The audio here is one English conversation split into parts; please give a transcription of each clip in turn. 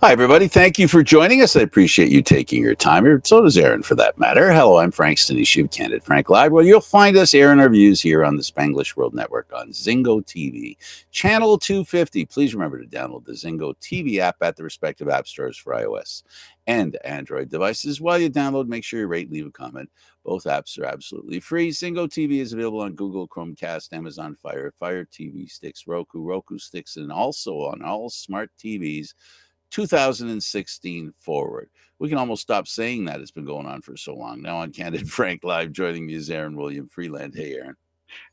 Hi, everybody. Thank you for joining us. I appreciate you taking your time here. So does Aaron, for that matter. Hello, I'm Frank Stanisci of Candid Frank Live. Well, you'll find us airing our views here on the Spanglish World Network on Zingo TV, channel 250. Please remember to download the Zingo TV app at the respective app stores for iOS and Android devices. While you download, make sure you rate and leave a comment. Both apps are absolutely free. Zingo TV is available on Google, Chromecast, Amazon Fire TV Sticks, Roku Sticks, and also on all smart TVs 2016 forward. We can almost stop saying that. It's been going on for so long. Now on Candid Frank Live, joining me is Aaron William Freeland. Hey, Aaron.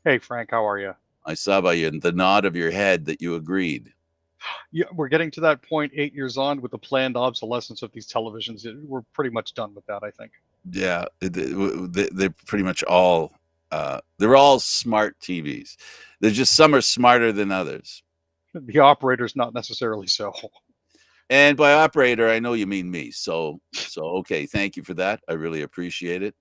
Hey, Frank, how are you? I saw by you the nod of your head that you agreed. Yeah, we're getting to that point 8 years on with the planned obsolescence of these televisions. We're pretty much done with that, I think. Yeah, they're pretty much all they're all smart TVs. They're just some are smarter than others. The operator's not necessarily so. And by operator, I know you mean me. So okay, thank you for that. I really appreciate it.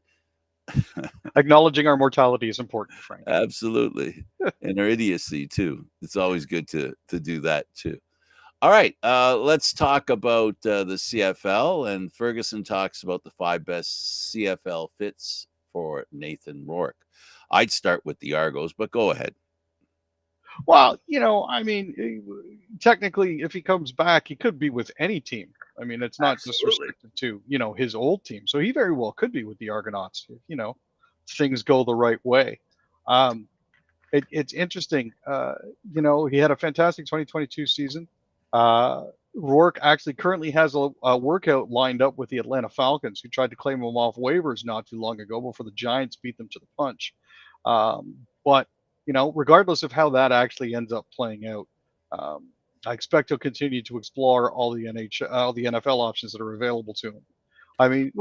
Acknowledging our mortality is important, Frank. Absolutely. And our idiocy too. It's always good to do that too. All right, let's talk about the CFL. And Ferguson talks about the 5 best CFL fits for Nathan Rourke. I'd start with the Argos, but go ahead. Well, technically, if he comes back, he could be with any team. I mean, it's not just Absolutely. restricted to, his old team. So he very well could be with the Argonauts if, things go the right way. Um, it's interesting. He had a fantastic 2022 season. Uh, Rourke actually currently has a workout lined up with the Atlanta Falcons, who tried to claim him off waivers not too long ago before the Giants beat them to the punch. But regardless of how that actually ends up playing out, I expect he'll continue to explore all the NFL options that are available to him. I mean,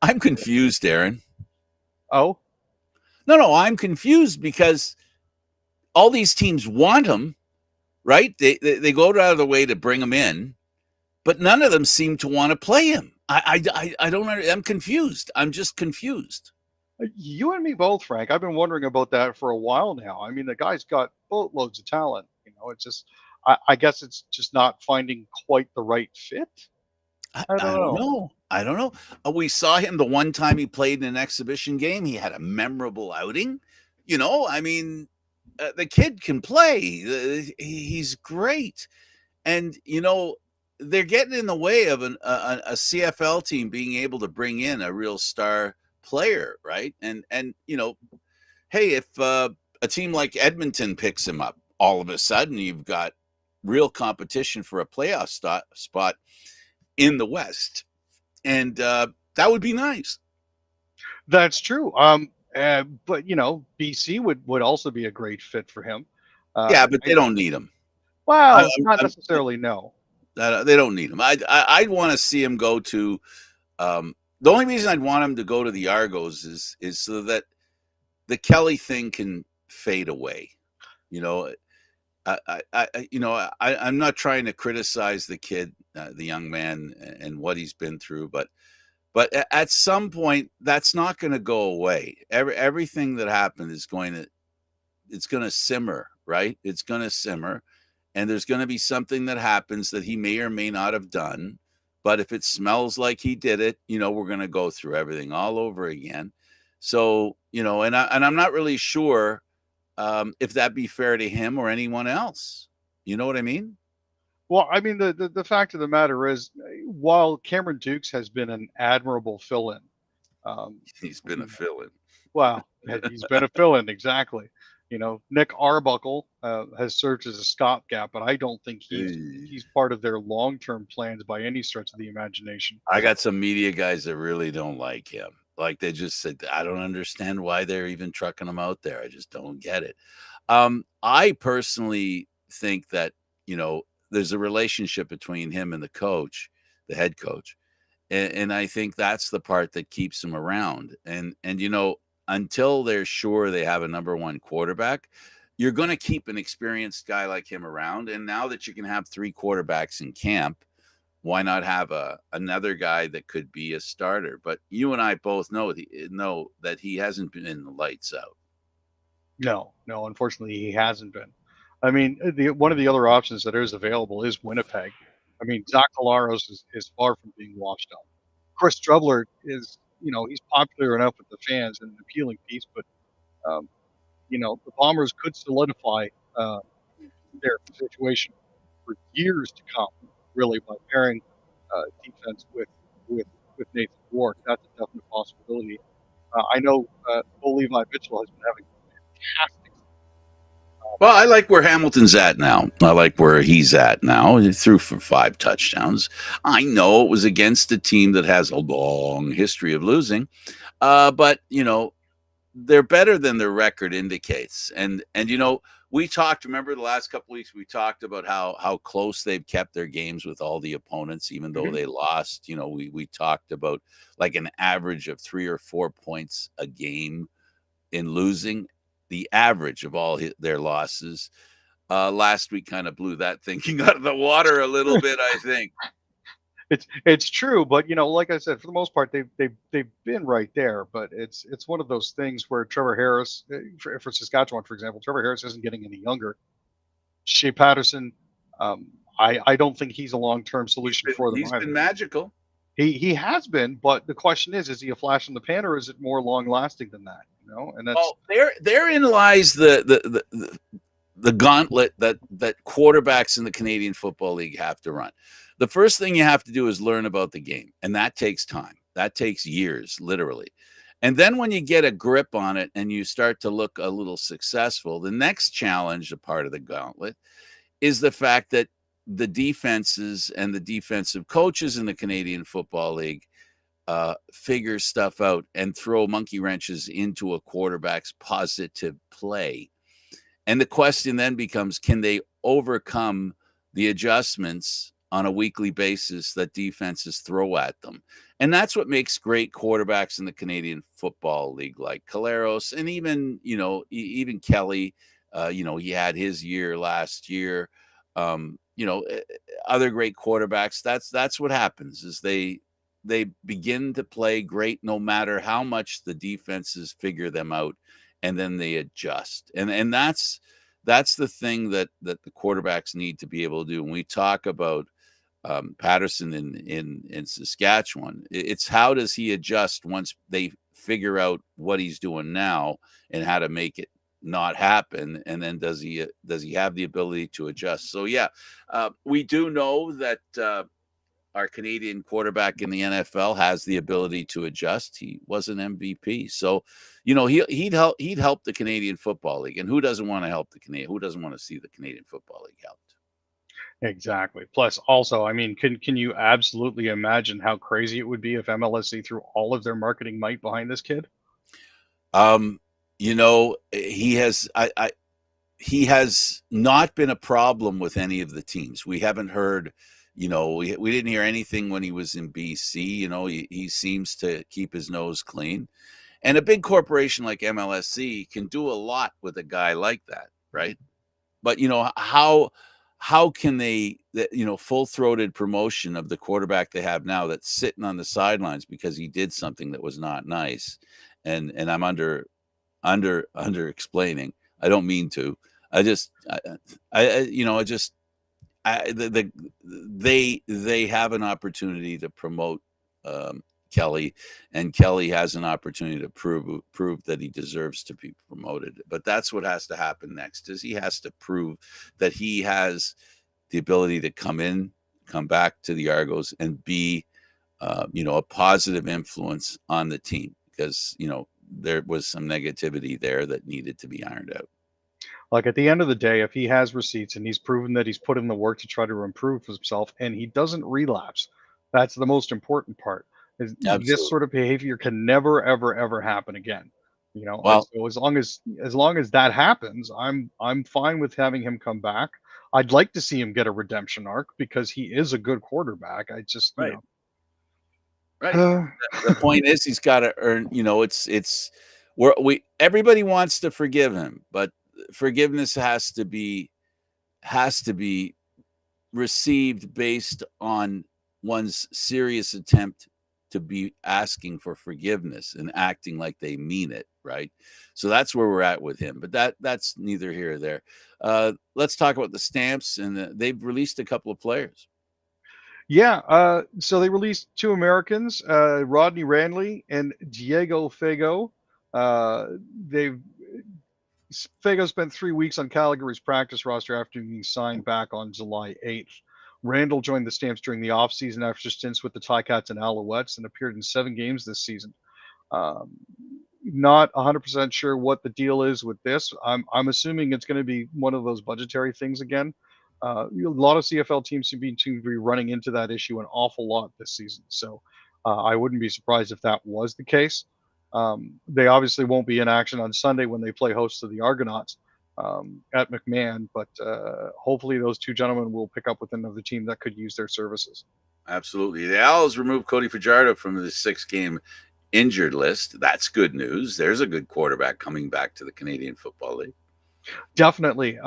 I'm confused, Aaron. oh, No, I'm confused because all these teams want him, right? They go out of the way to bring him in, but none of them seem to want to play him. I don't know. I'm confused. I'm just confused. you and me both, Frank. I've been wondering about that for a while now. I mean, the guy's got boatloads of talent. It's just, I guess it's just not finding quite the right fit. I I don't don't know. know. I don't know. We saw him the one time he played in an exhibition game. He had a memorable outing. I mean, the kid can play. He's great. And, they're getting in the way of a CFL team being able to bring in a real star player, right? And hey, if a team like Edmonton picks him up, all of a sudden you've got real competition for a playoff spot in the West, and that would be nice. That's true. But BC would also be a great fit for him. Uh, Yeah, but they I, don't need him. I, well, I'm, not I'm, necessarily. No. they don't need him. I'd want to see him go to. The only reason I'd want him to go to the Argos is so that the Kelly thing can fade away. You know, I'm not trying to criticize the kid, the young man, and what he's been through, but at some point that's not going to go away. Everything that happened is going to simmer, right? It's going to simmer, and there's going to be something that happens that he may or may not have done. But if it smells like he did it, we're going to go through everything all over again. So, I'm not really sure if that'd be fair to him or anyone else. You know what I mean? Well, I mean, the fact of the matter is, while Cameron Dukes has been an admirable fill-in, um, He's been a fill-in. well, he's been a fill-in exactly. Nick Arbuckle has served as a stopgap, but I don't think he's part of their long-term plans by any stretch of the imagination. I got some media guys that really don't like him. Like they just said, I don't understand why they're even trucking him out there. I just don't get it. I personally think that, there's a relationship between him and the coach, the head coach. And I think that's the part that keeps him around. And until they're sure they have a number one quarterback, you're going to keep an experienced guy like him around. And now that you can have 3 quarterbacks in camp, why not have another guy that could be a starter? But you and I both know that he hasn't been in the lights out. No, no, unfortunately, he hasn't been. I mean, one of the other options that is available is Winnipeg. I mean, Zach Collaros is far from being washed up. Chris Drubler is, he's popular enough with the fans and an appealing piece, but um, the Bombers could solidify uh, their situation for years to come, really, by pairing defense with with Nathan Rourke. That's a definite possibility. I know Bo Levi Mitchell has been having fantastic. Well, I like where Hamilton's at now. I like where he's at now. He threw for 5 touchdowns. I know it was against a team that has a long history of losing, but they're better than their record indicates. And we talked. Remember the last couple of weeks we talked about how close they've kept their games with all the opponents, even though they lost. We talked about like an average of 3 or 4 points a game in losing. The average of all their losses. Last week kind of blew that thinking out of the water a little bit, I think. It's true, but like I said, for the most part, they've been right there. But it's one of those things where Trevor Harris, for Saskatchewan, for example, Trevor Harris isn't getting any younger. Shea Patterson, I don't think he's a long-term solution for them. He's been magical. He has been, but the question is he a flash in the pan, or is it more long-lasting than that? And that's therein lies the gauntlet that quarterbacks in the Canadian Football League have to run. The first thing you have to do is learn about the game, and that takes time. That takes years, literally. And then when you get a grip on it and you start to look a little successful, the next challenge, a part of the gauntlet, is the fact that the defenses and the defensive coaches in the Canadian Football League figure stuff out and throw monkey wrenches into a quarterback's positive play. And the question then becomes, can they overcome the adjustments on a weekly basis that defenses throw at them? And that's what makes great quarterbacks in the Canadian Football League, like Collaros, and even, even Kelly. He had his year last year. Other great quarterbacks. That's what happens is they begin to play great no matter how much the defenses figure them out, and then they adjust. And that's the thing that the quarterbacks need to be able to do. When we talk about Patterson in Saskatchewan, it's how does he adjust once they figure out what he's doing now and how to make it not happen, and then does he have the ability to adjust? So we do know that our Canadian quarterback in the NFL has the ability to adjust. He was an MVP, so he'd help the Canadian Football League. And who doesn't want to help the Canadian? Who doesn't want to see the Canadian Football League helped? exactly. Plus, also, I mean, can you absolutely imagine how crazy it would be if MLSC threw all of their marketing might behind this kid? He has he has not been a problem with any of the teams. We haven't heard. We didn't hear anything when he was in BC. He seems to keep his nose clean. And a big corporation like MLSC can do a lot with a guy like that, right? But, how can they, full-throated promotion of the quarterback they have now that's sitting on the sidelines because he did something that was not nice. And I'm under explaining. I don't mean to. They have an opportunity to promote Kelly, and Kelly has an opportunity to prove that he deserves to be promoted. But that's what has to happen next, is he has to prove that he has the ability to come back to the Argos and be, a positive influence on the team, because, there was some negativity there that needed to be ironed out. Like, at the end of the day, if he has receipts and he's proven that he's put in the work to try to improve himself and he doesn't relapse, that's the most important part. This sort of behavior can never, ever, ever happen again. Well, so as long as that happens, I'm fine with having him come back. I'd like to see him get a redemption arc because he is a good quarterback. I just right. The point is, he's got to earn. Everybody wants to forgive him, but forgiveness has to be received based on one's serious attempt to be asking for forgiveness and acting like they mean it, right? So that's where we're at with him. But that's neither here or there. Let's talk about the Stamps, and they've released a couple of players. Yeah, so they released two Americans, Rodney Randley and Diego Fago. Uh, they've Fago spent 3 weeks on Calgary's practice roster after being signed back on July 8th. Randall joined the Stamps during the offseason after stints with the Ticats and Alouettes and appeared in 7 games this season. Um, Not 100% sure what the deal is with this. I'm assuming it's going to be one of those budgetary things again. A lot of CFL teams seem to be running into that issue an awful lot this season. So I wouldn't be surprised if that was the case. They obviously won't be in action on Sunday when they play host to the Argonauts at McMahon, but hopefully those two gentlemen will pick up with another team that could use their services. Absolutely. The Owls removed Cody Fajardo from the 6-game injured list. That's good news. There's a good quarterback coming back to the Canadian Football League. Definitely.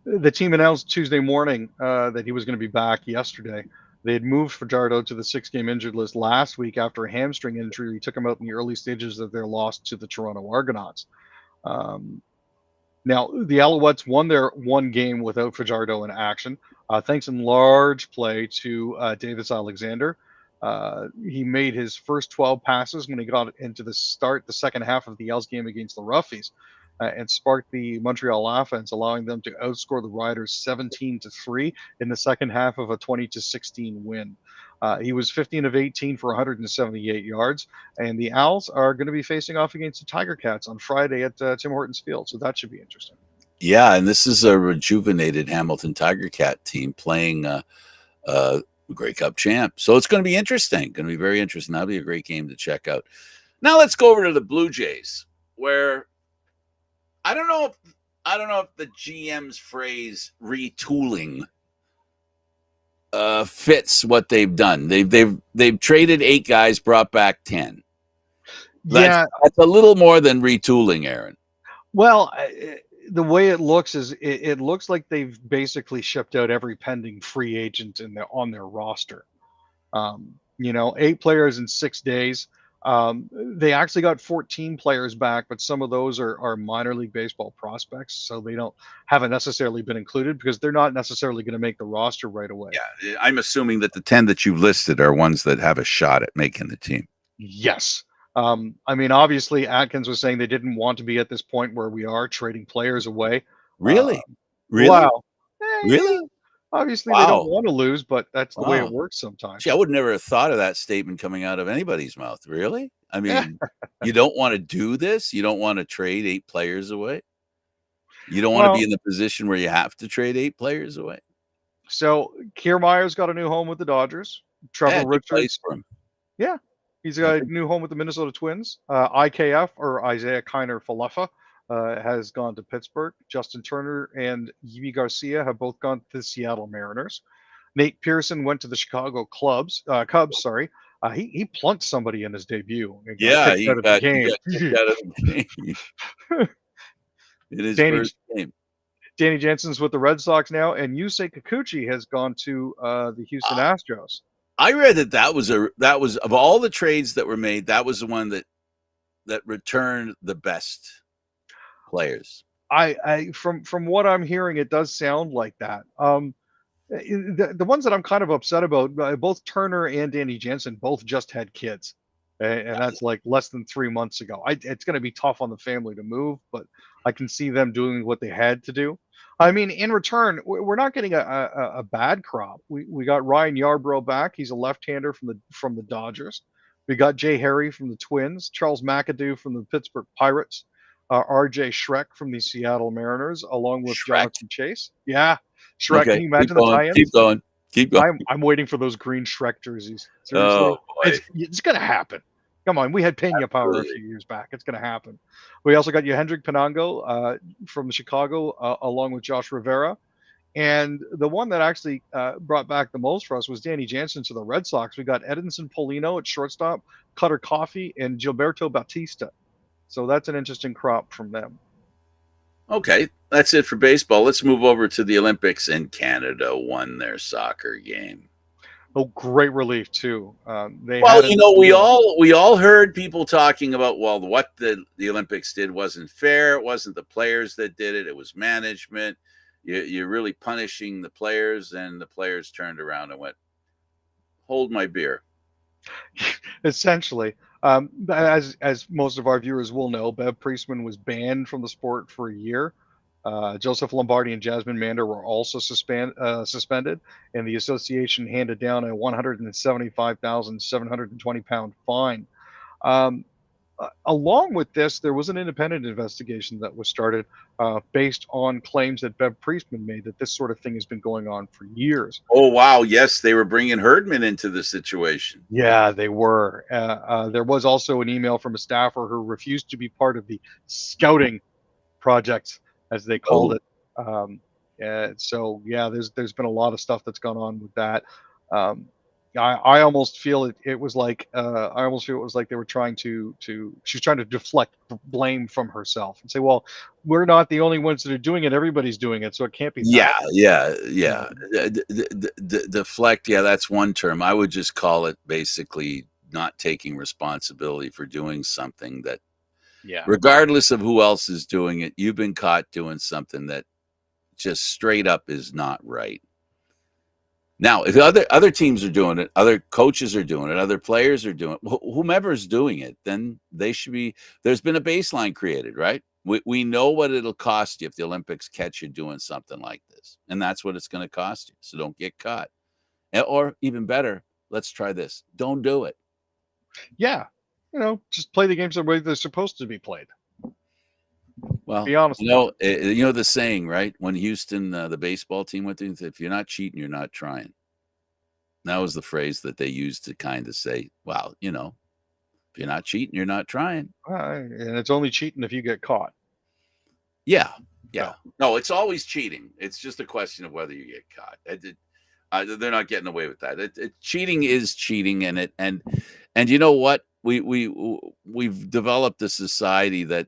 The team announced Tuesday morning that he was going to be back yesterday. They had moved Fajardo to the 6-game injured list last week after a hamstring injury. He took him out in the early stages of their loss to the Toronto Argonauts. Now, the Alouettes won their one game without Fajardo in action, thanks in large play to Davis Alexander. He made his first 12 passes when he got into the second half of the Owls game against the Roughies, and sparked the Montreal offense, allowing them to outscore the Riders 17-3 in the second half of a 20-16 win. He was 15 of 18 for 178 yards, and the Owls are going to be facing off against the Tiger Cats on Friday at Tim Hortons Field, so that should be interesting. Yeah, and this is a rejuvenated Hamilton Tiger Cat team playing Grey Cup champ. So it's going to be interesting. Going to be very interesting. That'll be a great game to check out. Now let's go over to the Blue Jays, where I don't know if the GM's phrase retooling fits what they've done. They've traded 8 guys, brought back 10. That's a little more than retooling, Aaron. Well, the way it looks is it looks like they've basically shipped out every pending free agent on their roster. 8 players in 6 days. They actually got 14 players back, but some of those are minor league baseball prospects, so they haven't necessarily been included because they're not necessarily going to make the roster right away. Yeah, I'm assuming that the 10 that you've listed are ones that have a shot at making the team. Yes. Obviously, Atkins was saying they didn't want to be at this point where we are trading players away. Really? Wow. Really? Obviously, They don't want to lose, but that's the way it works sometimes. See, I would never have thought of that statement coming out of anybody's mouth. Really? I mean, you don't want to do this? You don't want to trade 8 players away? You don't want to be in the position where you have to trade 8 players away? So, Kiermaier's got a new home with the Dodgers. Trevor Richards. For him. Yeah. He's got a new home with the Minnesota Twins. IKF, or Isaiah Kiner Falefa, has gone to Pittsburgh. Justin Turner and Yimi Garcia have both gone to the Seattle Mariners. Nate Pearson went to the Chicago Cubs. He plunked somebody in his debut. He got kicked out of the game. In his first game. Danny Jensen's with the Red Sox now, and Yusei Kikuchi has gone to the Houston Astros. I read that was of all the trades that were made, that was the one that returned the best players. From what I'm hearing, it does sound like that. The ones that I'm kind of upset about, both Turner and Danny Jensen both just had kids, and that's like less than 3 months ago. It's going to be tough on the family to move, but I can see them doing what they had to do. I mean, in return, we're not getting a bad crop. We got Ryan Yarbrough back. He's a left-hander from the Dodgers. We got Jay Harry from the Twins, Charles McAdoo from the Pittsburgh Pirates, R.J. Schreck from the Seattle Mariners, along with Jonathan Chase. Yeah, Schreck. Okay, can you imagine the tie-ins? Keep going. I'm waiting for those green Schreck jerseys. Seriously, it's going to happen. Come on, we had Pena Power a few years back. It's going to happen. We also got Hendrik Pinango from Chicago, along with Josh Rivera. And the one that actually brought back the most for us was Danny Jansen to the Red Sox. We got Edinson Polino at shortstop, Cutter Coffey, and Gilberto Bautista. So that's an interesting crop from them. Okay, that's it for baseball. Let's move over to the Olympics, and Canada won their soccer game. Oh, great relief too. We all heard people talking about, well, what the Olympics did wasn't fair. It wasn't the players that did it. It was management. You're really punishing the players, and the players turned around and went, hold my beer. Essentially, as most of our viewers will know, Bev Priestman was banned from the sport for a year. Joseph Lombardi and Jasmine Mander were also suspended, and the association handed down a 175,720 pound fine. Um, Along with this, there was an independent investigation that was started based on claims that Bev Priestman made that this sort of thing has been going on for years. Oh, wow. Yes, they were bringing Herdman into the situation. Yeah, they were. There was also an email from a staffer who refused to be part of the scouting project, as they called Oh, it. So yeah, there's been a lot of stuff that's gone on with that. Um, I almost feel it was like I almost feel it was like they were trying to she's trying to deflect blame from herself and say, well, we're not the only ones that are doing it. Everybody's doing it, so it can't be yeah, that. yeah, You yeah. know, Deflect, yeah, that's one term. I would just call it basically not taking responsibility for doing something that, yeah, regardless of who else is doing it, you've been caught doing something that just straight up is not right. Now, if other teams are doing it, other coaches are doing it, other players are doing it, whomever is doing it, then they should be. There's been a baseline created, right? We know what it'll cost you if the Olympics catch you doing something like this, and that's what it's going to cost you. So don't get caught, or even better, let's try this: don't do it. yeah. Just play the games the way they're supposed to be played. Well, Be honest about it. you know the saying, right? When Houston, the baseball team went through, if you're not cheating, you're not trying. That was the phrase that they used to kind of say, "Wow, if you're not cheating, you're not trying." And it's only cheating if you get caught. Yeah, yeah. So, No, it's always cheating. It's just a question of whether you get caught. They're not getting away with that. Cheating is cheating, and you know what? We've developed a society that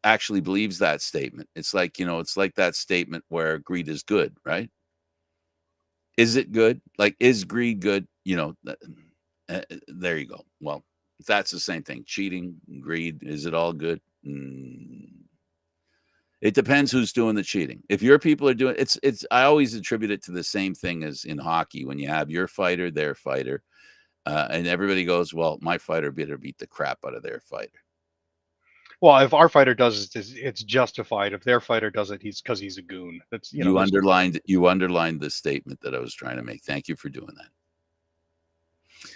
actually believes that statement. It's like it's like that statement where greed is good, right? Is it good? Like, is greed good? There you go. Well, that's the same thing. Cheating, greed, is it all good? It depends who's doing the cheating. If your people are doing it's I always attribute it to the same thing as in hockey when you have your fighter, their fighter, and everybody goes, "Well, my fighter better beat the crap out of their fighter." well, if our fighter does it, it's justified. If their fighter does it, he's because he's a goon. That's there's You underlined the statement that I was trying to make. Thank you for doing that.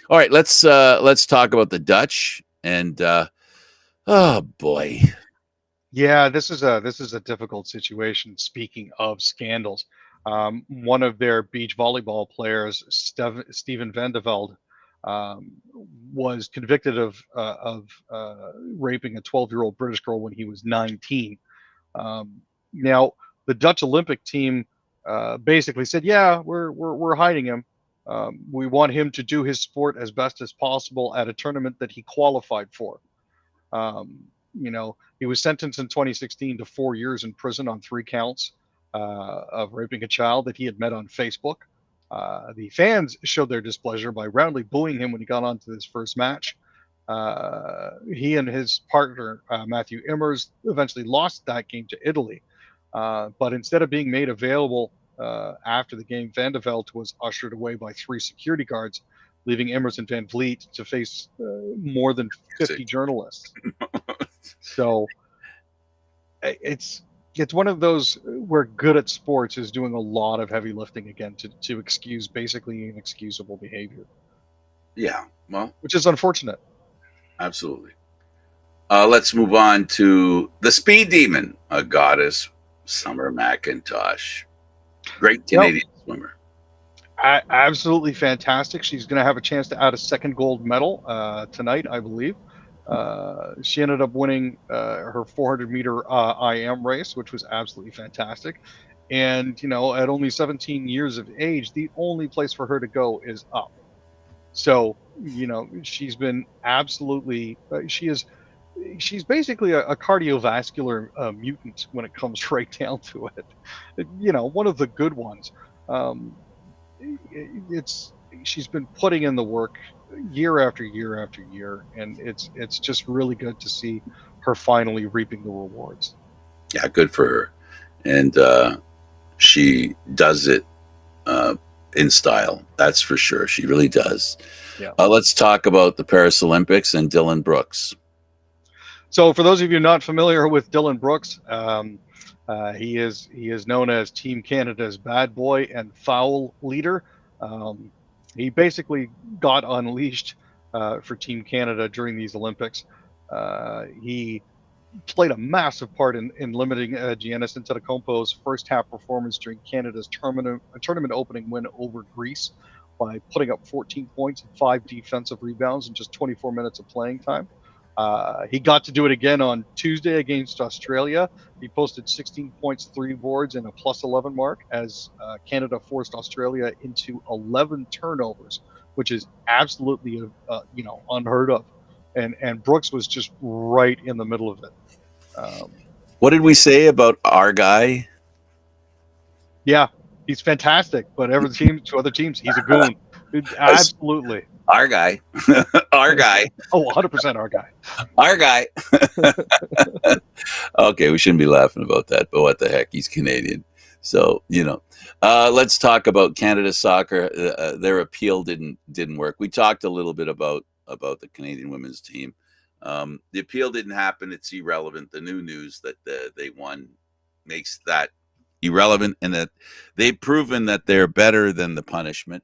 All right, let's talk about the Dutch and oh boy. yeah, this is a difficult situation. Speaking of scandals, one of their beach volleyball players, Steven van de Velde, um, was convicted of raping a 12-year-old British girl when he was 19. Now, the Dutch Olympic team basically said, "Yeah, we're hiding him. We want him to do his sport as best as possible at a tournament that he qualified for." He was sentenced in 2016 to 4 years in prison on 3 counts of raping a child that he had met on Facebook. The fans showed their displeasure by roundly booing him when he got onto his first match. He and his partner, Matthew Immers, eventually lost that game to Italy. But instead of being made available after the game, Van de Velde was ushered away by 3 security guards, leaving Immers and Van Vliet to face more than 50 journalists. So it's one of those where good at sports is doing a lot of heavy lifting again to excuse basically inexcusable behavior. Yeah, well, which is unfortunate. absolutely. Let's move on to the Speed Demon, a goddess, Summer McIntosh. Great Canadian swimmer. Absolutely fantastic. She's going to have a chance to add a second gold medal tonight, I believe. She ended up winning her 400-meter IM race, which was absolutely fantastic. And, at only 17 years of age, the only place for her to go is up. So, she's been absolutely, she's basically a cardiovascular mutant when it comes right down to it. One of the good ones. She's been putting in the work year after year after year, and it's just really good to see her finally reaping the rewards. Yeah, good for her. And she does it in style. That's for sure. She really does. Yeah. Let's talk about the Paris Olympics and Dylan Brooks. So for those of you not familiar with Dylan Brooks, he is known as Team Canada's bad boy and foul leader. He basically got unleashed for Team Canada during these Olympics. He played a massive part in limiting Giannis Antetokounmpo's first half performance during Canada's tournament opening win over Greece by putting up 14 points and 5 defensive rebounds in just 24 minutes of playing time. He got to do it again on Tuesday against Australia. He posted 16 points, 3 boards, and a plus 11 mark as Canada forced Australia into 11 turnovers, which is absolutely unheard of. And Brooks was just right in the middle of it. What did we say about our guy? Yeah, he's fantastic, but to other teams, he's a goon. Absolutely. Our guy. Our guy. Oh, 100% our guy. Our guy. Okay, we shouldn't be laughing about that, but what the heck? He's Canadian. So, let's talk about Canada soccer. Their appeal didn't work. We talked a little bit about the Canadian women's team. The appeal didn't happen. It's irrelevant. The new news that they won makes that irrelevant, and that they've proven that they're better than the punishment.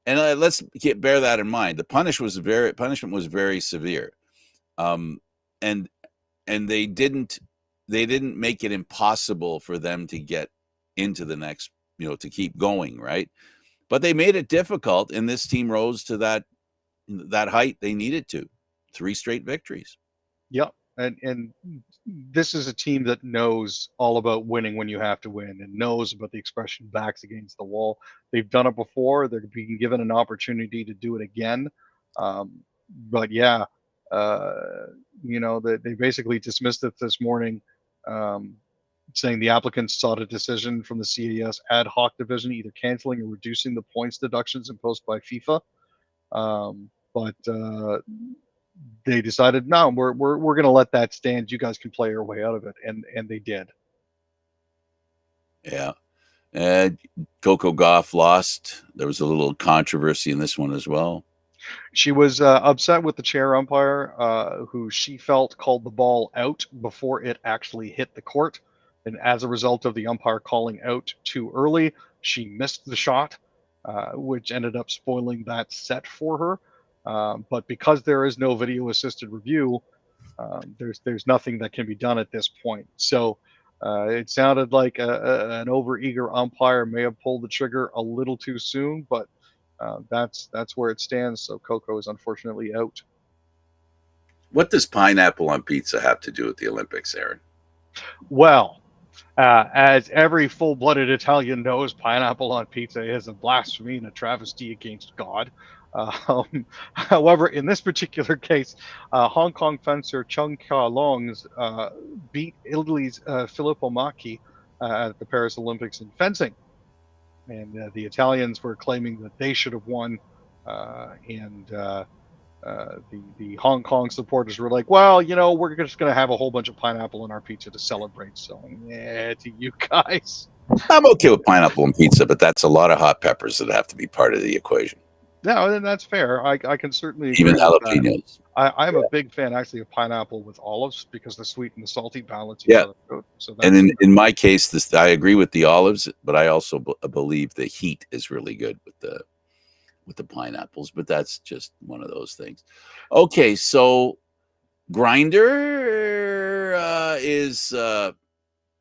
And let's bear that in mind. The punishment was very severe, and they didn't make it impossible for them to get into the next, to keep going, right? But they made it difficult, and this team rose to that height they needed to. 3 straight victories. Yep. And this is a team that knows all about winning when you have to win, and knows about the expression backs against the wall. They've done it before. They're being given an opportunity to do it again. But yeah, they basically dismissed it this morning, saying the applicants sought a decision from the CAS ad hoc division, either canceling or reducing the points deductions imposed by FIFA. But they decided, no, we're going to let that stand. You guys can play your way out of it, and they did. Yeah. Coco Gauff lost. There was a little controversy in this one as well. She was upset with the chair umpire, who she felt called the ball out before it actually hit the court. And as a result of the umpire calling out too early, she missed the shot, which ended up spoiling that set for her. But because there is no video assisted review, there's nothing that can be done at this point. So it sounded like an overeager umpire may have pulled the trigger a little too soon, but that's where it stands. So Coco is unfortunately out. What does pineapple on pizza have to do with the Olympics, Aaron? Well, as every full-blooded Italian knows, pineapple on pizza is a blasphemy and a travesty against God. However, in this particular case, Hong Kong fencer Chung Kia-longs beat Italy's Filippo Macchi at the Paris Olympics in fencing. And the Italians were claiming that they should have won, and the Hong Kong supporters were like, well, we're just going to have a whole bunch of pineapple in our pizza to celebrate. So, yeah, to you guys. I'm okay with pineapple on pizza, but that's a lot of hot peppers that have to be part of the equation. No, and that's fair. I can certainly agree even with jalapenos. I'm a big fan actually of pineapple with olives, because the sweet and the salty balance each Yeah. other out. So And in my case, I agree with the olives, but I also believe the heat is really good with the pineapples. But that's just one of those things. Okay, so Grinder is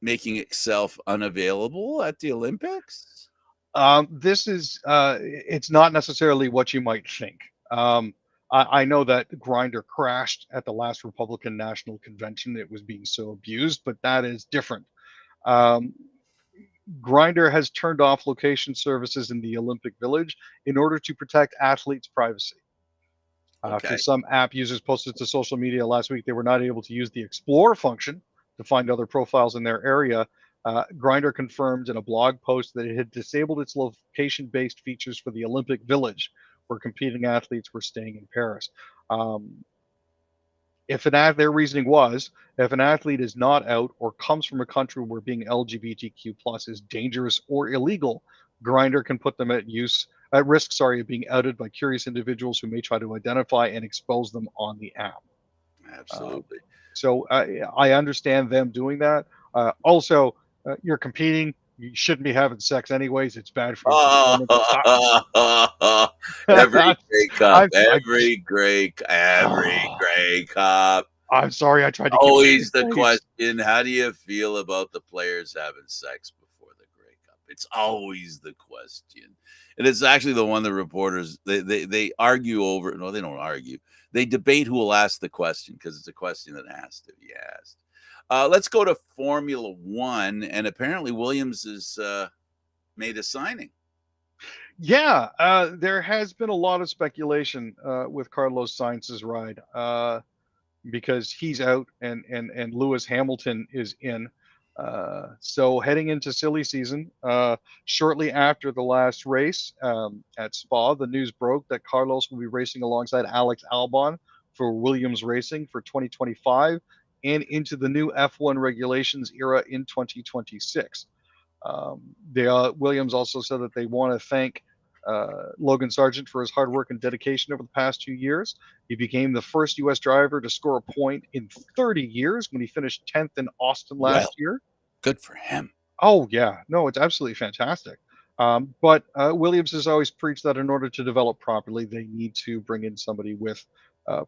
making itself unavailable at the Olympics. this is it's not necessarily what you might think. I know that Grinder crashed at the last Republican National Convention. It was being so abused, but that is different. Grinder has turned off location services in the Olympic Village in order to protect athletes' privacy. Okay. After some app users posted to social media last week, they were not able to use the Explore function to find other profiles in their area. Grinder confirmed in a blog post that it had disabled its location-based features for the Olympic Village, where competing athletes were staying in Paris. Their reasoning was, if an athlete is not out or comes from a country where being LGBTQ+ is dangerous or illegal, Grinder can put them at risk, of being outed by curious individuals who may try to identify and expose them on the app. Absolutely. So I understand them doing that. Also, you're competing. You shouldn't be having sex anyways. It's bad for your performance. Every Grey Cup, I every Grey Cup. I'm sorry. I tried to keep Always it the question: how do you feel about the players having sex before the Grey Cup? It's always the question, and it's actually the one the reporters they argue over. No, they don't argue. They debate who will ask the question because it's a question that has to be asked. Let's go to Formula One, and apparently Williams has made a signing. Yeah, there has been a lot of speculation with Carlos Sainz's ride because he's out and Lewis Hamilton is in. So heading into silly season, shortly after the last race at Spa, the news broke that Carlos will be racing alongside Alex Albon for Williams Racing for 2025 and into the new F1 regulations era in 2026. Williams also said that they want to thank Logan Sargent for his hard work and dedication over the past 2 years. He became the first U.S. driver to score a point in 30 years when he finished 10th in Austin last year. Good for him. Oh, yeah. No, it's absolutely fantastic. But Williams has always preached that in order to develop properly, they need to bring in somebody with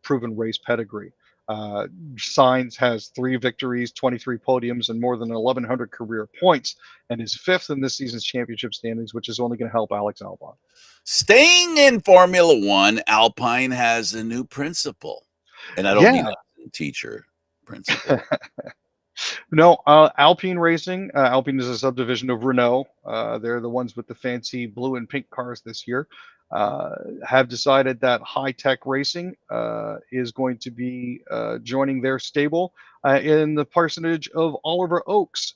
proven race pedigree. Sainz has 3 victories, 23 podiums, and more than 1,100 career points, and is 5th in this season's championship standings, which is only going to help Alex Albon. Staying in Formula One, Alpine has a new principal, and I don't mean a teacher principal. No, Alpine Racing. Alpine is a subdivision of Renault. They're the ones with the fancy blue and pink cars this year. Have decided that High Tech Racing is going to be joining their stable in the parsonage of Oliver Oakes.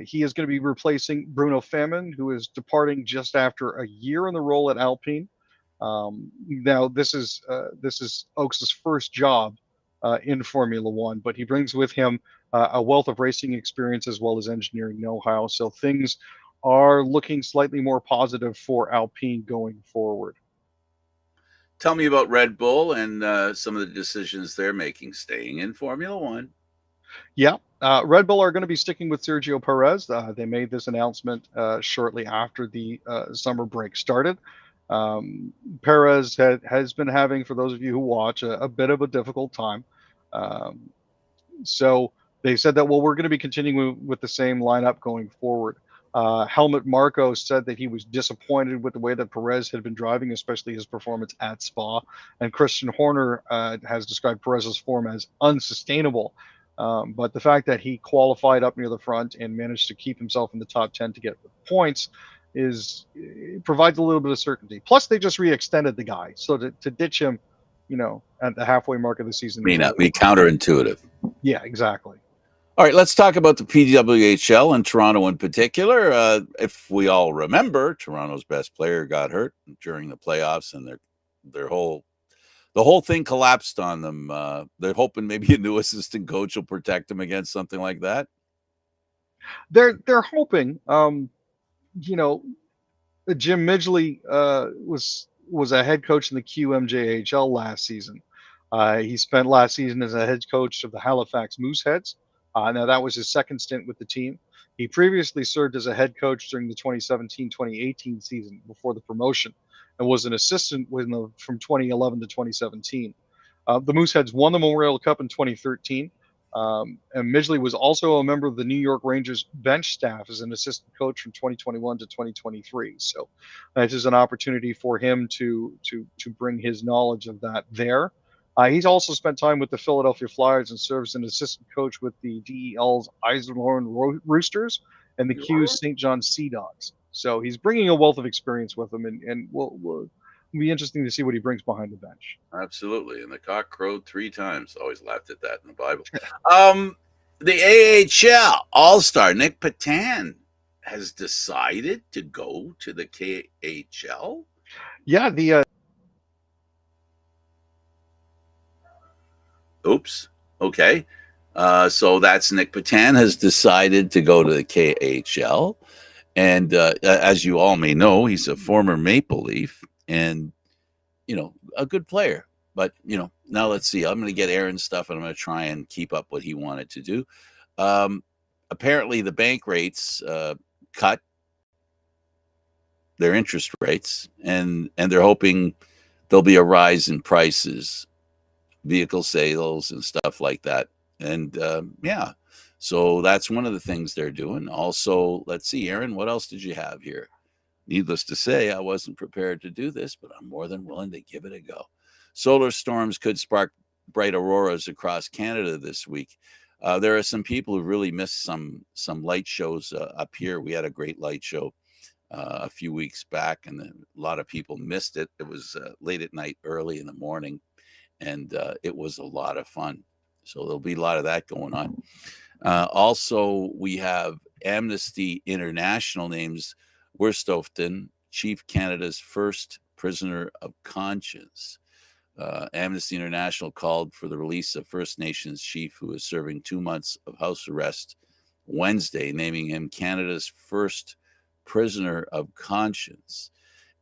He is going to be replacing Bruno Famin, who is departing just after a year in the role at Alpine. Now, this is Oakes' first job in Formula One, but he brings with him a wealth of racing experience as well as engineering know-how. So things are looking slightly more positive for Alpine going forward. Tell me about Red Bull and some of the decisions they're making staying in Formula One. Yeah, Red Bull are going to be sticking with Sergio Perez. They made this announcement shortly after the summer break started. Perez has been having, for those of you who watch, a bit of a difficult time. So they said that, well, we're going to be continuing with the same lineup going forward. Helmut Marko said that he was disappointed with the way that Perez had been driving, especially his performance at Spa. And Christian Horner has described Perez's form as unsustainable. But the fact that he qualified up near the front and managed to keep himself in the top 10 to get points provides a little bit of certainty. Plus, they just re-extended the guy. So to ditch him, at the halfway mark of the season. May not be counterintuitive. Yeah, exactly. All right, let's talk about the PWHL and Toronto in particular. If we all remember, Toronto's best player got hurt during the playoffs, and the whole thing collapsed on them. They're hoping maybe a new assistant coach will protect them against something like that. They're hoping. Jim Midgley was a head coach in the QMJHL last season. He spent last season as a head coach of the Halifax Mooseheads. Now, that was his second stint with the team. He previously served as a head coach during the 2017-2018 season before the promotion and was an assistant from 2011 to 2017. The Mooseheads won the Memorial Cup in 2013. And Midgley was also a member of the New York Rangers bench staff as an assistant coach from 2021 to 2023. So this is an opportunity for him to bring his knowledge of that there. He's also spent time with the Philadelphia Flyers and serves as an assistant coach with the DEL's Eisenhorn Roosters and the Q's St. John Sea Dogs. So he's bringing a wealth of experience with him, and we'll be interesting to see what he brings behind the bench. Absolutely. And the cock crowed 3 times. Always laughed at that in the Bible. The AHL All-Star Nick Patan has decided to go to the KHL. Yeah, Oops. Okay. So that's Nick Patan has decided to go to the KHL. And as you all may know, he's a former Maple Leaf and, a good player. But, now let's see. I'm going to get Aaron's stuff and I'm going to try and keep up what he wanted to do. Apparently, the bank rates cut their interest rates, and they're hoping there'll be a rise in prices, vehicle sales, and stuff like that. And yeah, so that's one of the things they're doing. Also, let's see, Aaron, what else did you have here? Needless to say, I wasn't prepared to do this, but I'm more than willing to give it a go. Solar storms could spark bright auroras across Canada this week. There are some people who really missed some light shows up here. We had a great light show a few weeks back, and a lot of people missed it. It was late at night, early in the morning, and it was a lot of fun. So there'll be a lot of that going on. Also, we have Amnesty International names Wurstoften Chief Canada's first prisoner of conscience. Amnesty International called for the release of First Nations chief who is serving 2 months of house arrest Wednesday, naming him Canada's first prisoner of conscience.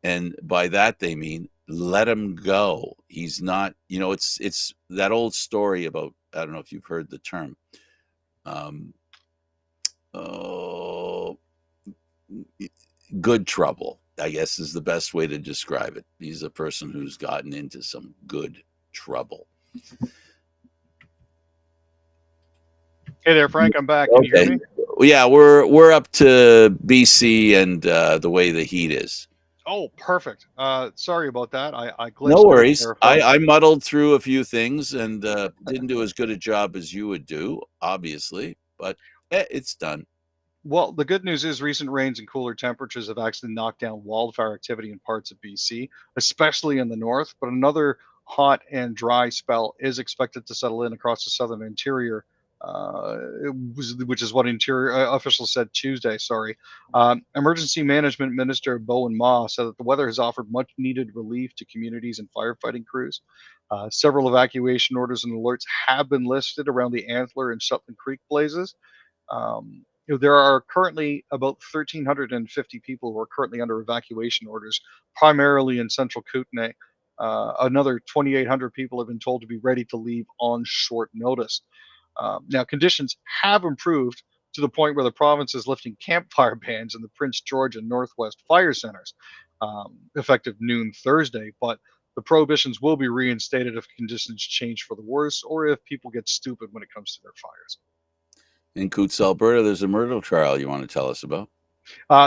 And by that they mean let him go. He's not, it's that old story about, I don't know if you've heard the term. Oh, good trouble, I guess, is the best way to describe it. He's a person who's gotten into some good trouble. Hey there, Frank. I'm back. Can you hear me? Yeah, we're up to BC and the way the heat is. Oh, perfect. Sorry about that. I glitched. No worries. I muddled through a few things and didn't do as good a job as you would do, obviously, but it's done. Well, the good news is recent rains and cooler temperatures have actually knocked down wildfire activity in parts of BC, especially in the north. But another hot and dry spell is expected to settle in across the southern interior, which is what interior officials said Tuesday. Sorry. Emergency Management Minister Bowen Ma said that the weather has offered much needed relief to communities and firefighting crews. Several evacuation orders and alerts have been listed around the Antler and Shetland Creek blazes. There are currently about 1,350 people who are currently under evacuation orders, primarily in central Kootenay. Another 2,800 people have been told to be ready to leave on short notice. Now, conditions have improved to the point where the province is lifting campfire bans in the Prince George and Northwest fire centers, effective noon Thursday. But the prohibitions will be reinstated if conditions change for the worse or if people get stupid when it comes to their fires. In Coutts, Alberta, there's a murder trial you want to tell us about.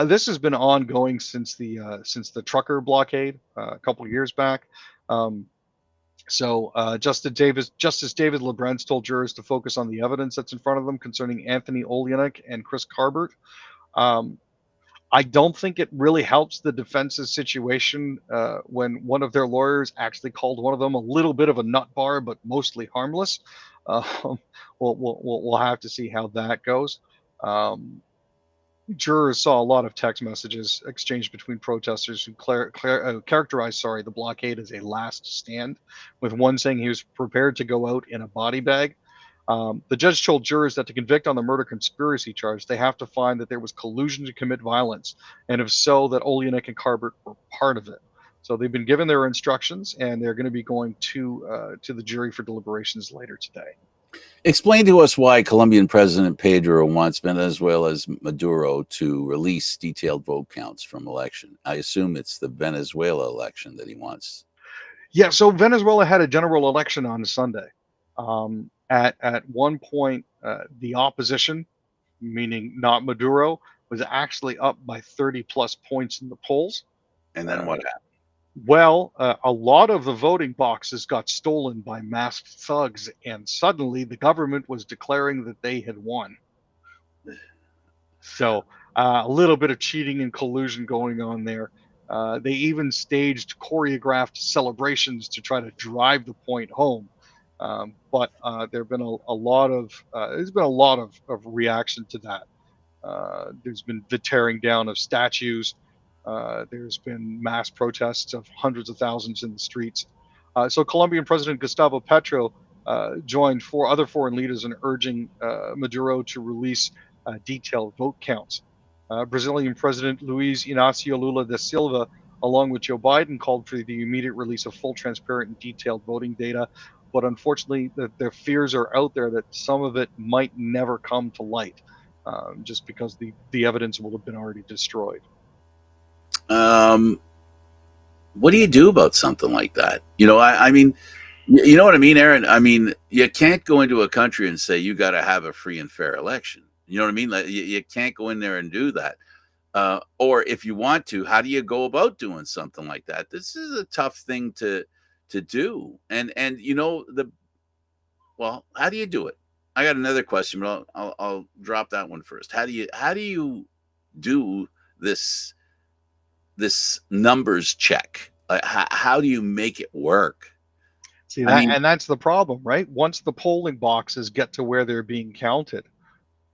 This has been ongoing since the trucker blockade a couple of years back. Justice David Lebrance told jurors to focus on the evidence that's in front of them concerning Anthony Olenek and Chris Carbert. I don't think it really helps the defense's situation when one of their lawyers actually called one of them a little bit of a nut bar, but mostly harmless. We'll have to see how that goes. Jurors saw a lot of text messages exchanged between protesters who characterized the blockade as a last stand, with one saying he was prepared to go out in a body bag. The judge told jurors that to convict on the murder conspiracy charge, they have to find that there was collusion to commit violence, and if so, that Olenek and Carbert were part of it. So they've been given their instructions, and they're going to be going to the jury for deliberations later today. Explain to us why Colombian President Pedro wants Venezuela's Maduro to release detailed vote counts from election. I assume it's the Venezuela election that he wants. Yeah, so Venezuela had a general election on Sunday. At one point, the opposition, meaning not Maduro, was actually up by 30 plus points in the polls. And then what happened? Well, a lot of the voting boxes got stolen by masked thugs, and suddenly the government was declaring that they had won. So a little bit of cheating and collusion going on there. They even staged choreographed celebrations to try to drive the point home. But there's been a lot of reaction to that. There's been the tearing down of statues. There's been mass protests of hundreds of thousands in the streets. So Colombian President Gustavo Petro joined 4 other foreign leaders in urging Maduro to release detailed vote counts. Brazilian President Luiz Inácio Lula da Silva, along with Joe Biden, called for the immediate release of full, transparent, and detailed voting data. But unfortunately, the fears are out there that some of it might never come to light, just because the evidence will have been already destroyed. Um, what do you do about something like that? I mean, you know what I mean, Aaron? I mean, you can't go into a country and say you got to have a free and fair election. You know what I mean? Like, you can't go in there and do that. Or if you want to, how do you go about doing something like that? This is a tough thing to do. And well, how do you do it? I got another question, but I'll drop that one first. How do you do this this numbers check? How do you make it work? See I that, mean, and that's the problem, right? Once the polling boxes get to where they're being counted,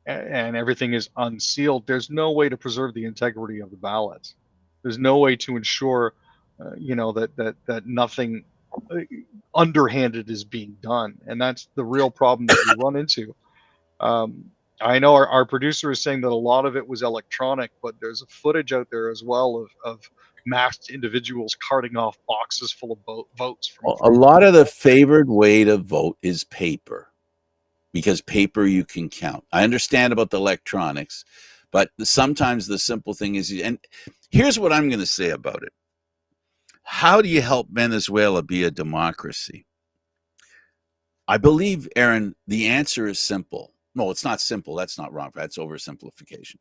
and everything is unsealed, there's no way to preserve the integrity of the ballots. There's no way to ensure, that nothing uh, underhanded is being done, and that's the real problem that we run into. Um, I know our producer is saying that a lot of it was electronic, but there's footage out there as well of masked individuals carting off boxes full of votes a lot of the favored way to vote is paper, because paper you can count. I understand about the electronics, but sometimes the simple thing is, and here's what I'm going to say about it. How do you help Venezuela be a democracy? I believe, Aaron, the answer is simple. No, it's not simple. That's not wrong. That's oversimplification.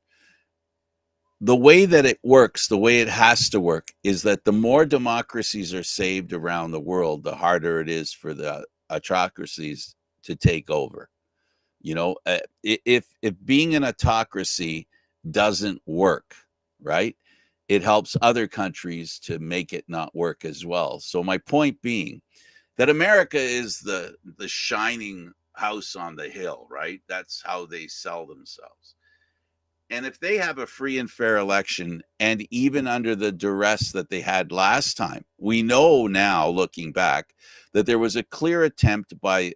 The way that it works, the way it has to work, is that the more democracies are saved around the world, the harder it is for the autocracies to take over. If being an autocracy doesn't work, right, it helps other countries to make it not work as well. So my point being that America is the shining house on the hill, right? That's how they sell themselves. And if they have a free and fair election, and even under the duress that they had last time, we know now, looking back, that there was a clear attempt by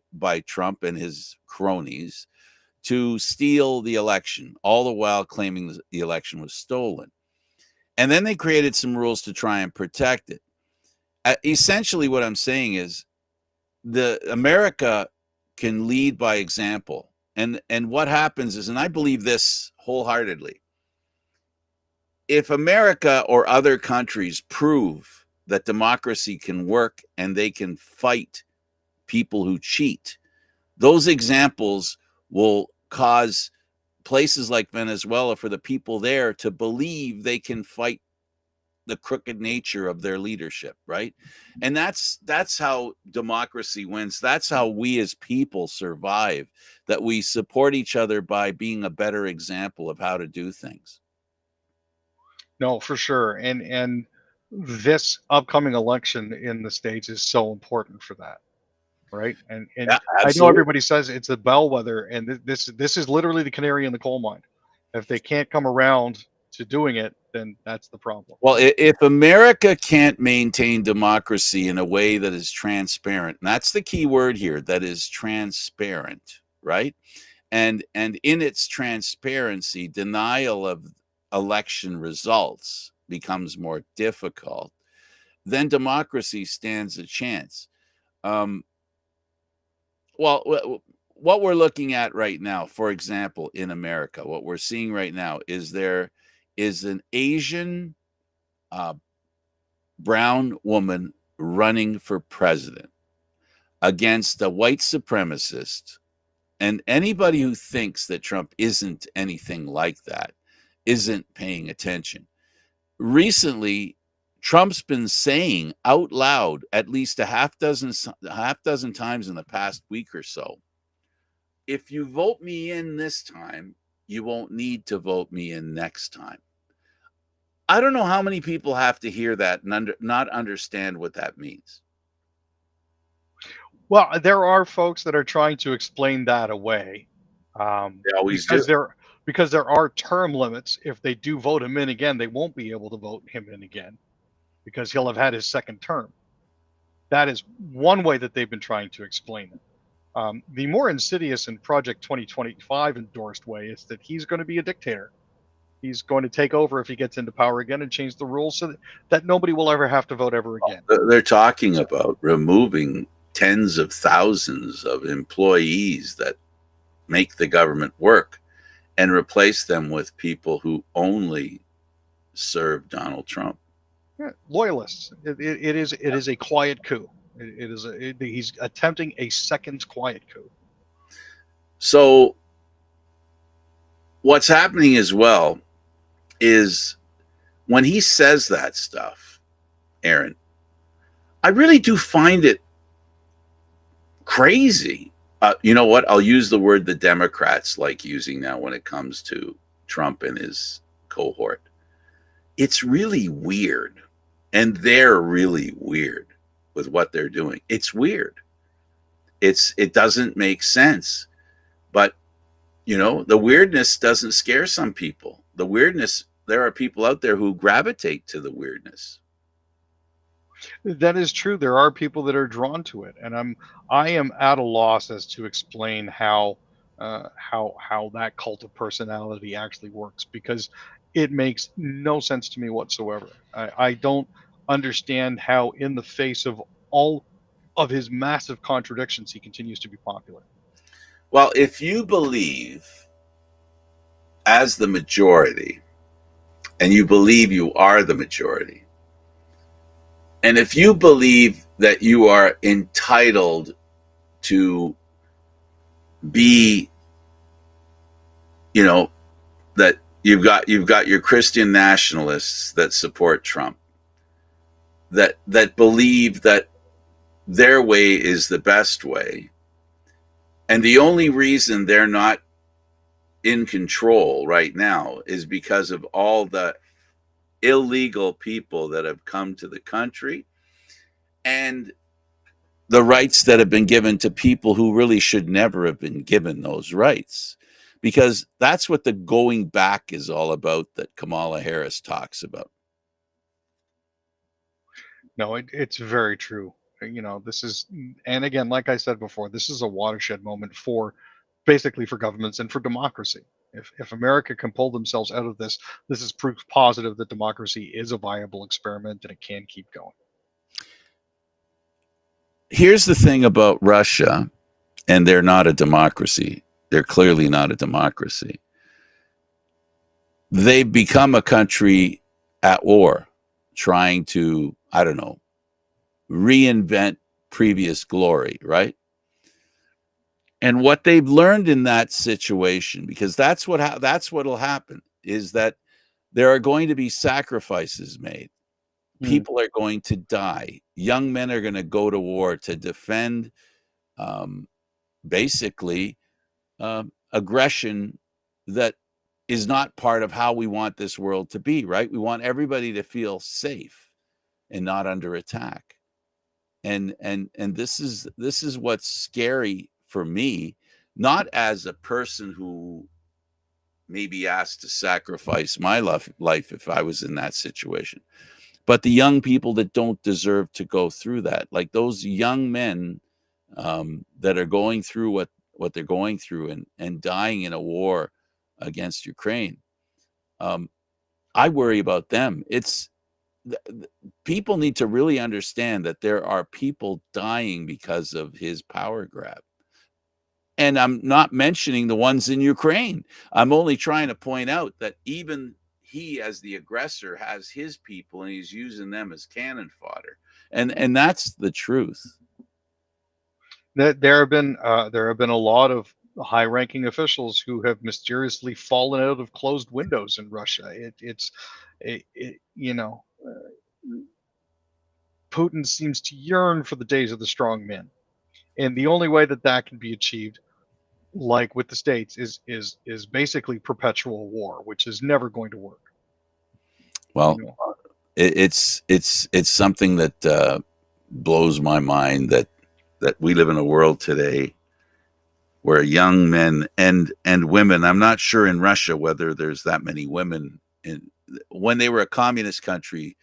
Trump and his cronies to steal the election, all the while claiming the election was stolen. And then they created some rules to try and protect it. Essentially, what I'm saying is the America can lead by example. And what happens is, and I believe this wholeheartedly, if America or other countries prove that democracy can work and they can fight people who cheat, those examples will cause places like Venezuela, for the people there to believe they can fight the crooked nature of their leadership, right? And that's how democracy wins. That's how we as people survive, that we support each other by being a better example of how to do things. No, for sure. And this upcoming election in the States is so important for that, right? And Yeah, I know absolutely. everybody says it's a bellwether, and this is literally the canary in the coal mine. If they can't come around to doing it, then that's the problem. Well, if America can't maintain democracy in a way that is transparent, and that's the key word here, that is transparent, right? And in its transparency, denial of election results becomes more difficult, then democracy stands a chance. Um, well, what we're looking at right now, for example, in America, what we're seeing right now is there is an Asian uh, brown woman running for president against a white supremacist. And anybody who thinks that Trump isn't anything like that isn't paying attention. Recently, Trump's been saying out loud at least a half dozen times in the past week or so, if you vote me in this time, you won't need to vote me in next time. I don't know how many people have to hear that and not understand what that means. Well, there are folks that are trying to explain that away, They always do. because there are term limits. If they do vote him in again, they won't be able to vote him in again because he'll have had his second term. That is one way that they've been trying to explain it. The more insidious and Project 2025 endorsed way is that he's going to be a dictator. He's going to take over if he gets into power again and change the rules so that nobody will ever have to vote ever again. They're talking about removing tens of thousands of employees that make the government work and replace them with people who only serve Donald Trump. Yeah, loyalists. It is a quiet coup. He's attempting a second quiet coup. So what's happening as well is when he says that stuff, Aaron, I really do find it crazy. You know what? I'll use the word the Democrats like using now when it comes to Trump and his cohort. It's really weird. And they're really weird with what they're doing. It's weird. It doesn't make sense. But, you know, the weirdness doesn't scare some people. The weirdness, there are people out there who gravitate to the weirdness. That is true. There are people that are drawn to it, and I am at a loss as to explain how that cult of personality actually works, because it makes no sense to me whatsoever. I don't understand how, in the face of all of his massive contradictions, he continues to be popular. Well, if you believe as the majority, and you believe you are the majority, and if you believe that you are entitled to be, you know, that you've got your Christian nationalists that support Trump, that believe that their way is the best way, and the only reason they're not in control right now is because of all the illegal people that have come to the country and the rights that have been given to people who really should never have been given those rights. Because that's what the going back is all about that Kamala Harris talks about. No, it's very true. You know, this is, and again, like I said before, this is a watershed moment for basically for governments and for democracy. If America can pull themselves out of this, this is proof positive that democracy is a viable experiment and it can keep going. Here's the thing about Russia, and they're not a democracy. They're clearly not a democracy. They've become a country at war, trying to, I don't know, reinvent previous glory, right? And what they've learned in that situation, because that's what'll happen, is that there are going to be sacrifices made. People are going to die. Young men are going to go to war to defend, basically, aggression that is not part of how we want this world to be, right? We want everybody to feel safe and not under attack. And this is what's scary for me, not as a person who may be asked to sacrifice my life if I was in that situation, but the young people that don't deserve to go through that, like those young men that are going through what they're going through and dying in a war against Ukraine. I worry about them. People need to really understand that there are people dying because of his power grab. And I'm not mentioning the ones in Ukraine. I'm only trying to point out that even he, as the aggressor, has his people and he's using them as cannon fodder. And that's the truth. There have been a lot of high-ranking officials who have mysteriously fallen out of closed windows in Russia. You know, Putin seems to yearn for the days of the strong men, and the only way that can be achieved, like with the states, is basically perpetual war, which is never going to work. Well, you know, it's something that blows my mind that we live in a world today where young men and women, I'm not sure in Russia whether there's that many women when they were a communist country,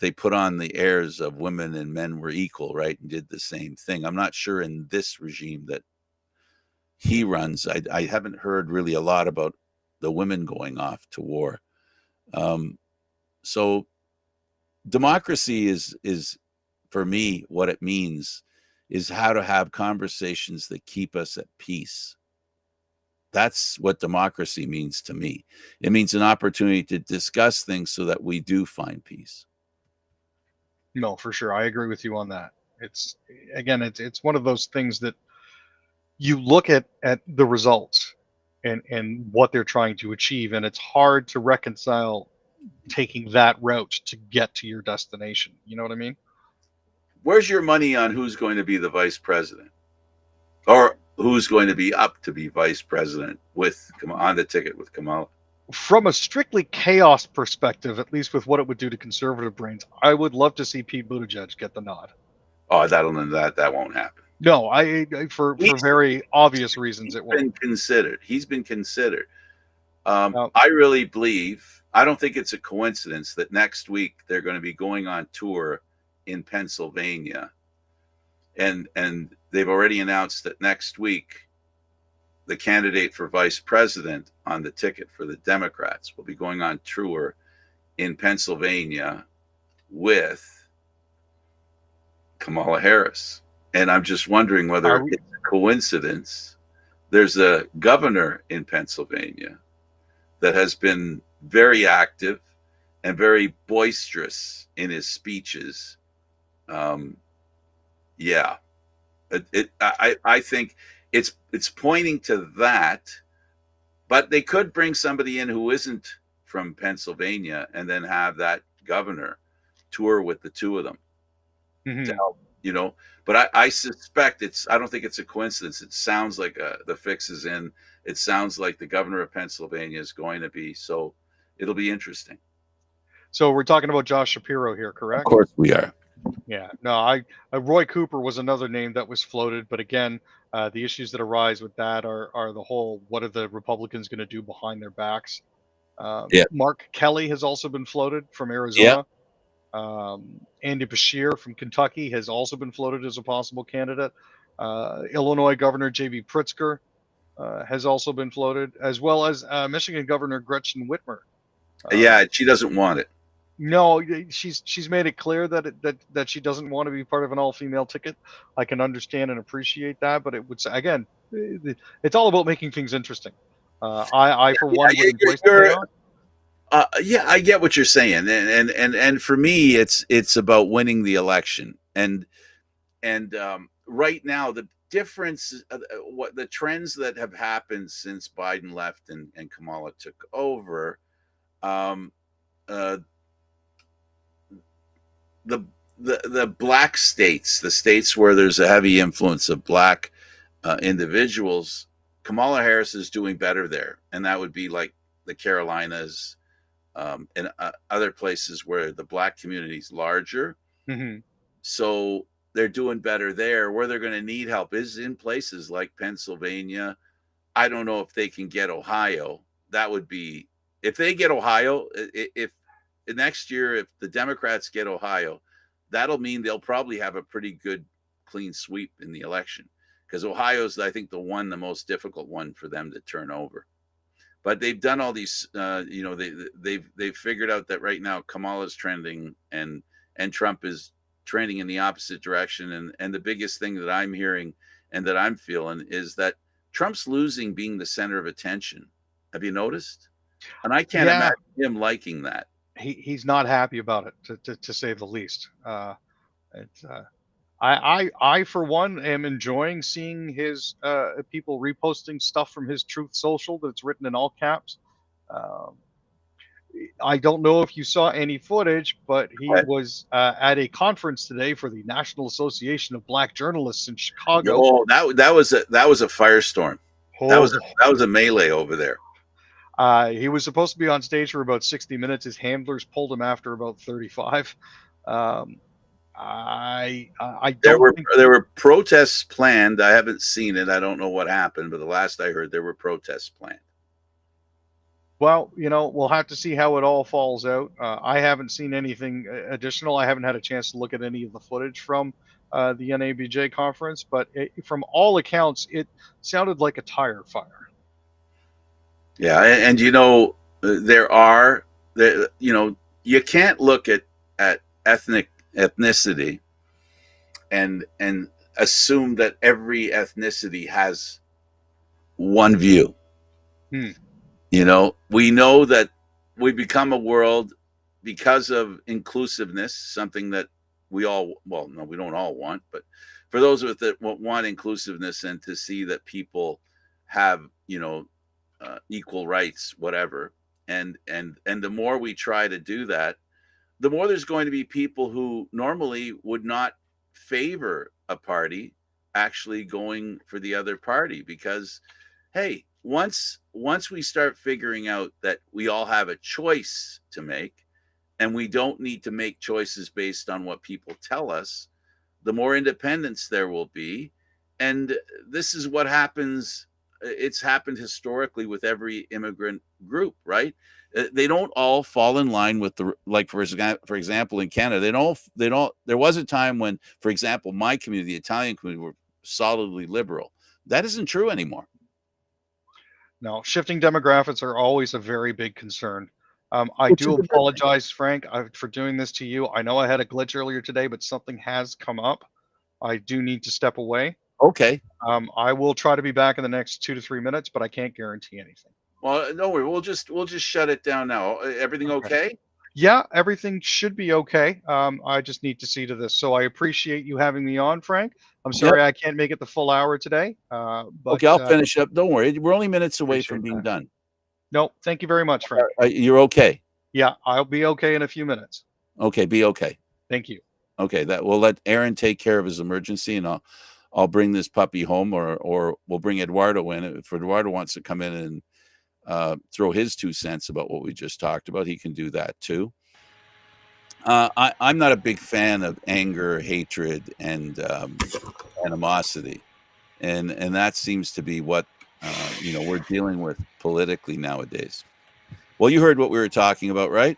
they put on the airs of women and men were equal, right? And did the same thing. I'm not sure in this regime that he runs. I haven't heard really a lot about the women going off to war. So democracy is for me what it means is how to have conversations that keep us at peace. That's what democracy means to me. It means an opportunity to discuss things so that we do find peace. No, for sure. I agree with you on that. It's again, it's one of those things that you look at the results and what they're trying to achieve, and it's hard to reconcile taking that route to get to your destination. You know what I mean? Where's your money on who's going to be the vice president, or who's going to be up to be vice president with on the ticket with Kamala? From a strictly chaos perspective, at least with what it would do to conservative brains, I would love to see Pete Buttigieg get the nod. Oh, that won't happen. No, for very obvious reasons, it won't. He's been considered. No. I really believe. I don't think it's a coincidence that next week they're going to be going on tour in Pennsylvania, and they've already announced that next week the candidate for vice president on the ticket for the Democrats will be going on tour in Pennsylvania with Kamala Harris. And I'm just wondering whether it's a coincidence. There's a governor in Pennsylvania that has been very active and very boisterous in his speeches. Yeah, I think it's pointing to that, but they could bring somebody in who isn't from Pennsylvania and then have that governor tour with the two of them to help, but I suspect I don't think it's a coincidence. It sounds like the fix is in. It sounds like the governor of Pennsylvania is going to be, so it'll be interesting. So we're talking about Josh Shapiro here, correct? Of course we are. Yeah, no, Roy Cooper was another name that was floated, but again, the issues that arise with that are the whole, what are the Republicans going to do behind their backs? Mark Kelly has also been floated from Arizona. Andy Beshear from Kentucky has also been floated as a possible candidate. Illinois Governor J.B. Pritzker has also been floated, as well as Michigan Governor Gretchen Whitmer. She doesn't want it. No, she's made it clear that she doesn't want to be part of an all-female ticket. I can understand and appreciate that, but it would again, it's all about making things interesting. I for one would embrace the yeah, I get what you're saying, and for me, it's about winning the election, and right now the difference, what the trends that have happened since Biden left and Kamala took over. The black states, the states where there's a heavy influence of black individuals, Kamala Harris is doing better there, and that would be like the Carolinas and other places where the black community is larger. Mm-hmm. So they're doing better there. Where they're going to need help is in places like Pennsylvania. I don't know if they can get Ohio. That would be, if they get Ohio, if next year, if the Democrats get Ohio, that'll mean they'll probably have a pretty good clean sweep in the election, because Ohio's, I think, the most difficult one for them to turn over. But they've done all these, they've figured out that right now Kamala's trending and Trump is trending in the opposite direction. And the biggest thing that I'm hearing and that I'm feeling is that Trump's losing being the center of attention. Have you noticed? And I can't imagine him liking that. He's not happy about it, to say the least. I for one am enjoying seeing his people reposting stuff from his Truth Social that's written in all caps. I don't know if you saw any footage, but he was at a conference today for the National Association of Black Journalists in Chicago. Oh, that was a firestorm. Oh. That was a melee over there. He was supposed to be on stage for about 60 minutes. His handlers pulled him after about 35. There were protests planned. I haven't seen it. I don't know what happened, but the last I heard, there were protests planned. Well, we'll have to see how it all falls out. I haven't seen anything additional. I haven't had a chance to look at any of the footage from the NABJ conference, but from all accounts, it sounded like a tire fire. Yeah, and there are you can't look at ethnicity and assume that every ethnicity has one view. Hmm. We know that we become a world because of inclusiveness, something that we all, well, no, we don't all want, but for those of us that want inclusiveness and to see that people have, equal rights, whatever, and the more we try to do that, the more there's going to be people who normally would not favor a party actually going for the other party because hey, once we start figuring out that we all have a choice to make and we don't need to make choices based on what people tell us, the more independence there will be. And this is what happens. It's happened historically with every immigrant group, right? They don't all fall in line with the, like, for example, in Canada, there was a time when, for example, my community, the Italian community, were solidly liberal. That isn't true anymore. No, shifting demographics are always a very big concern. I Which is do a good thing. apologize, Frank, for doing this to you. I know I had a glitch earlier today, but something has come up. I do need to step away. Okay. I will try to be back in the next 2 to 3 minutes, but I can't guarantee anything. Well, no worry. We'll just shut it down now. Everything Okay. okay? Yeah, everything should be okay. I just need to see to this. So I appreciate you having me on, Frank. I'm Yep. sorry I can't make it the full hour today, but Okay, I'll finish up. Don't worry. We're only minutes away from appreciate being that. done. No, thank you very much, Frank. You're okay. Yeah, I'll be okay in a few minutes. Okay, be okay. Thank you. Okay, that we'll let Aaron take care of his emergency, and I'll bring this puppy home, or we'll bring Eduardo in. If Eduardo wants to come in and throw his 2 cents about what we just talked about, he can do that too. I'm not a big fan of anger, hatred, and animosity, and that seems to be what we're dealing with politically nowadays. Well, you heard what we were talking about, right?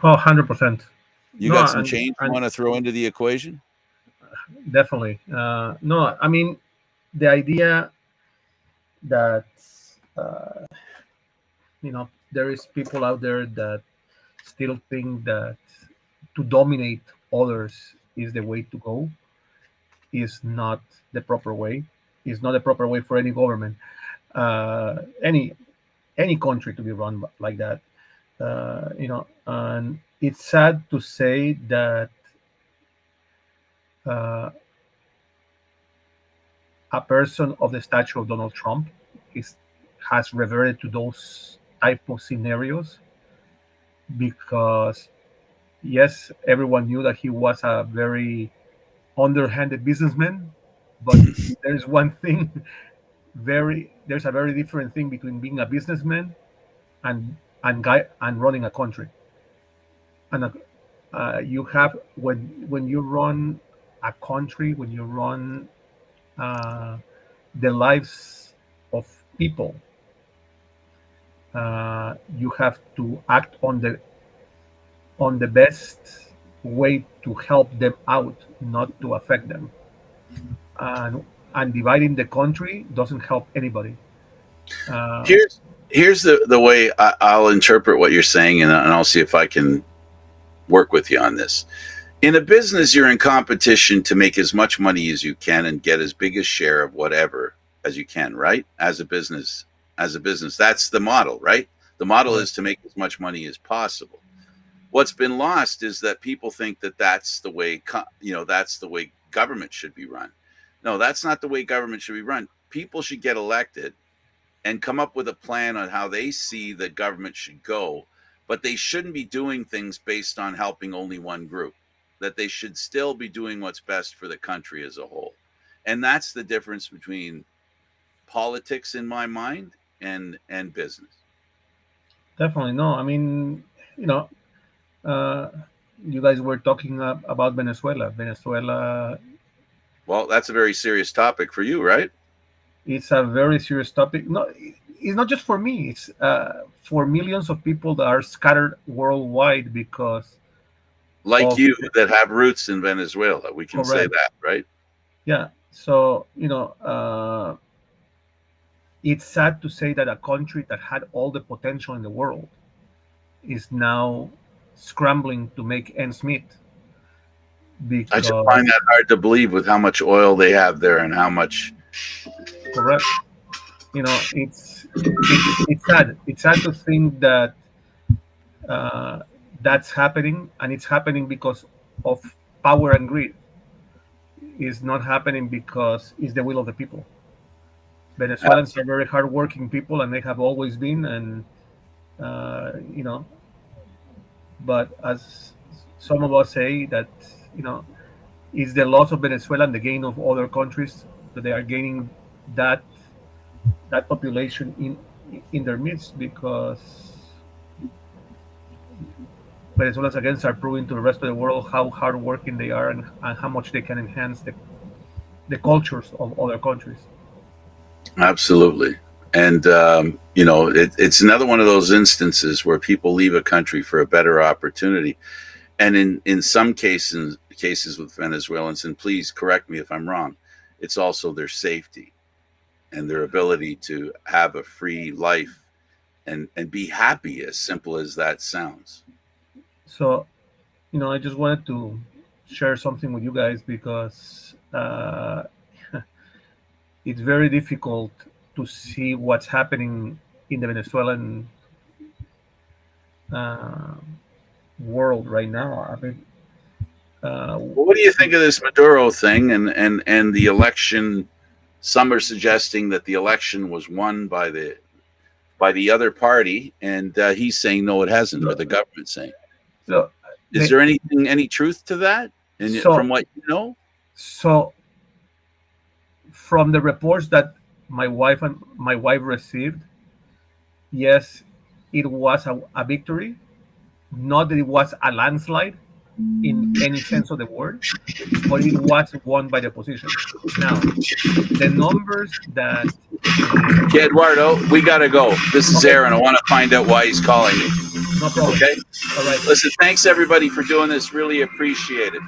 Oh, 100%. You No, got some change you and want to throw into the equation? definitely. No, I mean, the idea that, uh, there is people out there that still think that to dominate others is the way to go is not the proper way. Is not the proper way for any government, any country to be run like that. And it's sad to say that uh, a person of the stature of Donald Trump is has reverted to those type of scenarios because yes, everyone knew that he was a very underhanded businessman, but there's one thing there's a very different thing between being a businessman and running a country. And you have when you run a country, when you run uh, the lives of people, you have to act on the best way to help them out, not to affect them. And dividing the country doesn't help anybody. Uh, Here's the way I'll interpret what you're saying, and I'll see if I can work with you on this. In a business, you're in competition to make as much money as you can and get as big a share of whatever as you can, right? As a business, that's the model, right? The model Correct. is to make as much money as possible. What's been lost is that people think that that's the way government should be run. No, that's not the way government should be run. People should get elected and come up with a plan on how they see the government should go, but they shouldn't be doing things based on helping only one group. That they should still be doing what's best for the country as a whole. And that's the difference between politics in my mind and business. Definitely no. I mean, you know, uh, you guys were talking about Venezuela. Venezuela, Well, that's a very serious topic for you, right? it's a very serious topic. No, it's not just for me. It's for millions of people that are scattered worldwide because Like of you that have roots in Venezuela, we can say correct. that, right? Yeah. So it's sad to say that a country that had all the potential in the world is now scrambling to make ends meet I just because find that hard to believe with how much oil they have there and how much. correct. You know, it's sad. It's sad to think that uh, that's happening, and it's happening because of power and greed. It's not happening because it's the will of the people. Venezuelans are very hardworking people, and they have always been. And you know, but as some of us say that you know, it's the loss of Venezuela and the gain of other countries that they are gaining that population in their midst because Venezuelans again are proving to the rest of the world how hardworking they are and how much they can enhance the cultures of other countries. Absolutely. And, it's another one of those instances where people leave a country for a better opportunity. And in some cases with Venezuelans, and please correct me if I'm wrong, it's also their safety and their ability to have a free life and be happy, as simple as that sounds. So, I just wanted to share something with you guys because it's very difficult to see what's happening in the Venezuelan uh, world right now. I mean, Well, what do you think of this Maduro thing and the election? Some are suggesting that the election was won by the other party, and he's saying no, it hasn't, or the government's saying. so, Is there any truth to that? And So- from what you know, so from the reports that my wife received, yes, it was a victory. Not that it was a landslide in any sense of the word, but it was won by the opposition. Now, the numbers that okay, Eduardo, we gotta go. This is Okay. Aaron. I want to find out why he's calling me. no problem. Okay. All right. Listen, thanks everybody for doing this. Really appreciate it.